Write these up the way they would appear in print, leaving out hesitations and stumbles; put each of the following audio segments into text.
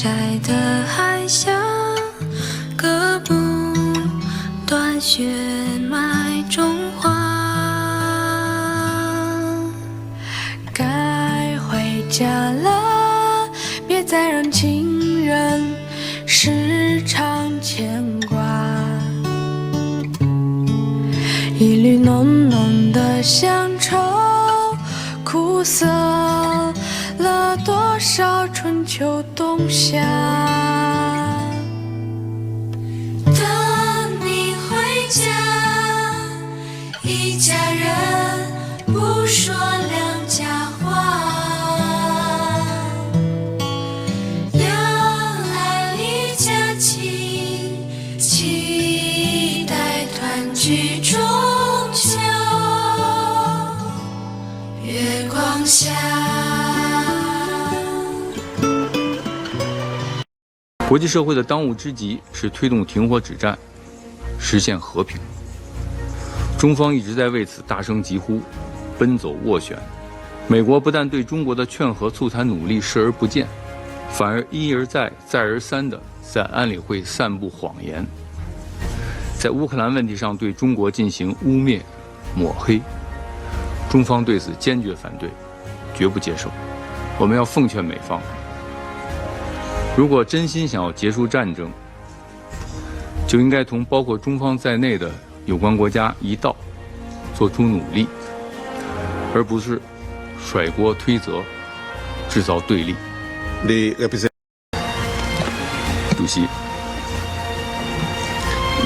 窄的海峡，割不断血脉中华。该回家了，别再让情人时常牵挂。一缕浓浓的乡愁，苦涩了多少春秋冬夏。等你回家，一家人不说两家话，要来离家期，期待团聚中秋月光下。国际社会的当务之急是推动停火止战，实现和平。中方一直在为此大声疾呼，奔走斡旋。美国不但对中国的劝和促谈努力视而不见，反而一而再、再而三地在安理会散布谎言，在乌克兰问题上对中国进行污蔑、抹黑。中方对此坚决反对，绝不接受。我们要奉劝美方，如果真心想要结束战争，就应该同包括中方在内的有关国家一道，做出努力，而不是甩锅推责，制造对立。主席，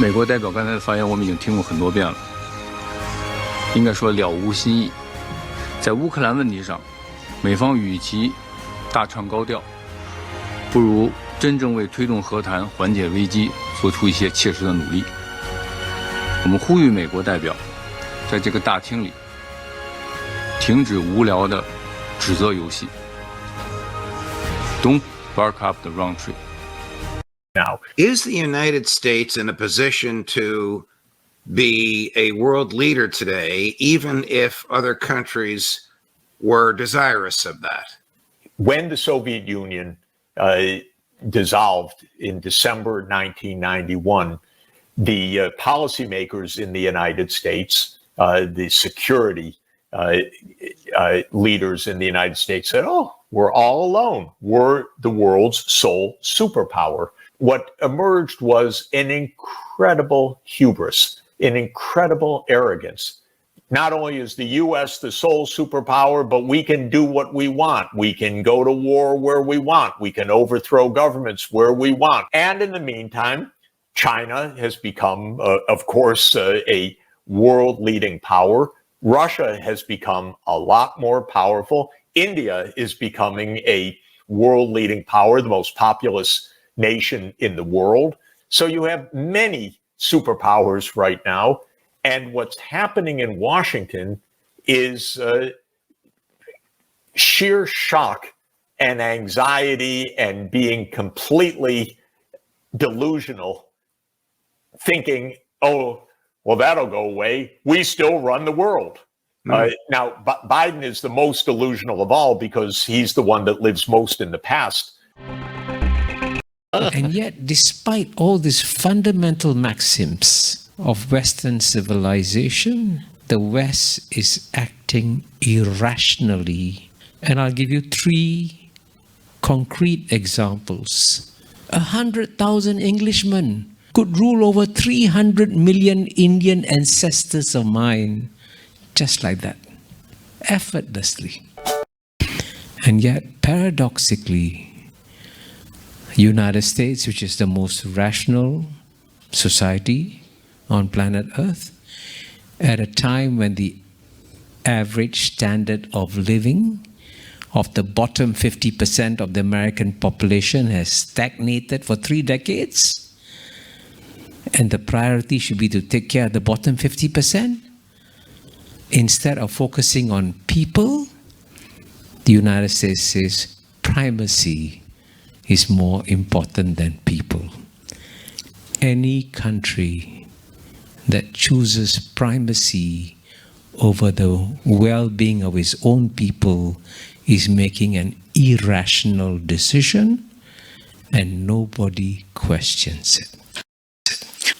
美国代表刚才的发言我们已经听过很多遍了，应该说了无新意。在乌克兰问题上，美方与其大唱高调，不如真正为推动和谈、缓解危机做出一些切实的努力。我们呼吁美国代表在这个大厅里停止无聊的指责游戏。Don't bark up the wrong tree. Now, is the United States in a position to be a world leader today, even if other countries were desirous of that? When the Soviet Union dissolved in December 1991, the policymakers in the United States, the security leaders in the United States said, oh, we're all alone. We're the world's sole superpower. What emerged was an incredible hubris, an incredible arrogance. Not only is the U.S. the sole superpower, but we can do what we want. We can go to war where we want. We can overthrow governments where we want. And in the meantime, China has become, of course, a world-leading power. Russia has become a lot more powerful. India is becoming a world-leading power, the most populous nation in the world. So you have many superpowers right now. And what's happening in Washington is sheer shock and anxiety and being completely delusional, thinking, oh, well, that'll go away. We still run the world. Now, Biden is the most delusional of all because he's the one that lives most in the past. And yet, despite all these fundamental maxims of Western civilization, the West is acting irrationally. And I'll give you 3 concrete examples. 100,000 Englishmen could rule over 300 million Indian ancestors of mine, just like that, effortlessly. And yet, paradoxically, United States, which is the most rational society on planet Earth, at a time when the average standard of living of the bottom 50% of the American population has stagnated for 3 decades, and the priority should be to take care of the bottom 50%, instead of focusing on people, the United States says primacy is more important than people. Any country that chooses primacy over the well-being of its own people is making an irrational decision, and nobody questions it.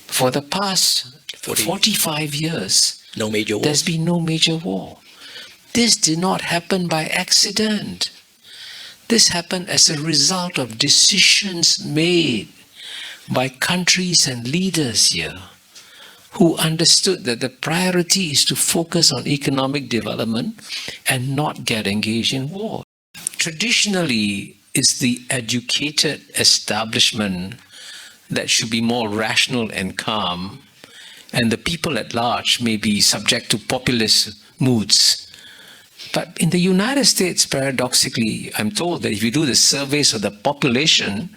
For the past 45 years, No major war. there's been no major war. This did not happen by accident. This happened as a result of decisions made by countries and leaders here who understood that the priority is to focus on economic development and not get engaged in war. Traditionally, it's the educated establishment that should be more rational and calm, and the people at large may be subject to populist moods. But in the United States, paradoxically, I'm told that if you do the surveys of the population,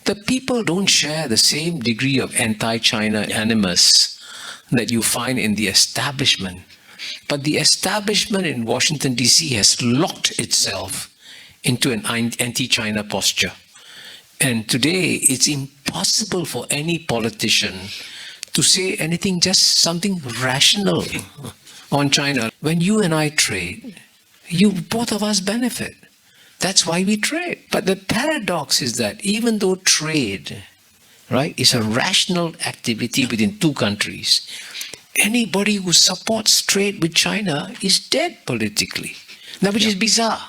the people don't share the same degree of anti-China animus that you find in the establishment. But the establishment in Washington, D.C. has locked itself into an anti-China posture. And today, it's impossible for any politician to say anything, just something rational on China. When you and I trade, both of us benefit. That's why we trade. But the paradox is that even though trade, right, is a rational activity within two countries, anybody who supports trade with China is dead politically. Now, which is bizarre.